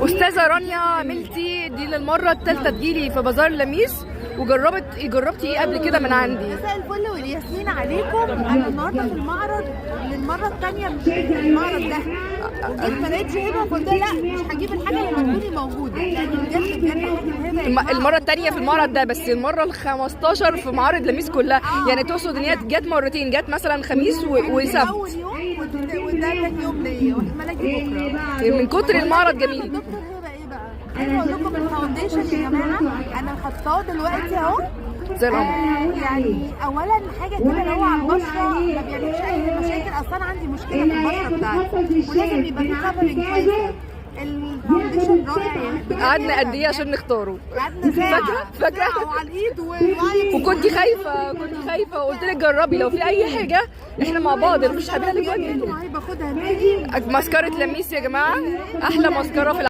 استاذه رانيا عملتي دي للمره الثالثه تجيلي في بازار لميس، جربتي ايه قبل كده من عندي؟ مساء الفل والياسمين عليكم. انا النهارده في المعرض للمره الثانيه مش في المعرض ده، وجيت ما لقيتش هبه وقلت لا مش هجيب الحاجه لما تكوني موجوده، لان بجد بجد حاجه هبه. المره الثانيه في المعرض ده، بس المره ال 15 في معارض لميس كلها. يعني تقصد ان هي جت مرتين، جت مثلا خميس وسبت. اول يوم وده تاني يوم ليا، واحتمال اجي بكره من كتر المعرض جميل. دكتور هبه ايه بقى؟ عايزه اقول لكم الفاونديشن يا جماعه انا حاطاه دلوقتي اهو زي القمر. يعني اولا حاجه كده اللي هو على البشره ما بيعملش اي مشاكل. اصلا عندي مشكله في البشره بتاعتي ولازم يبقى في كفرنج كويس. الفاونديشن رائع يعني. قعدنا قد ايه عشان نختاره؟ قعدنا ساعه فاكره وعلى الايد ولايف. وكنت خايفه وقلت لك جربي لو في اي حاجه احنا مع بعض، مش هبيع لك وجهك. باخدها نادي مسكره لميس يا جماعه، احلى مسكره في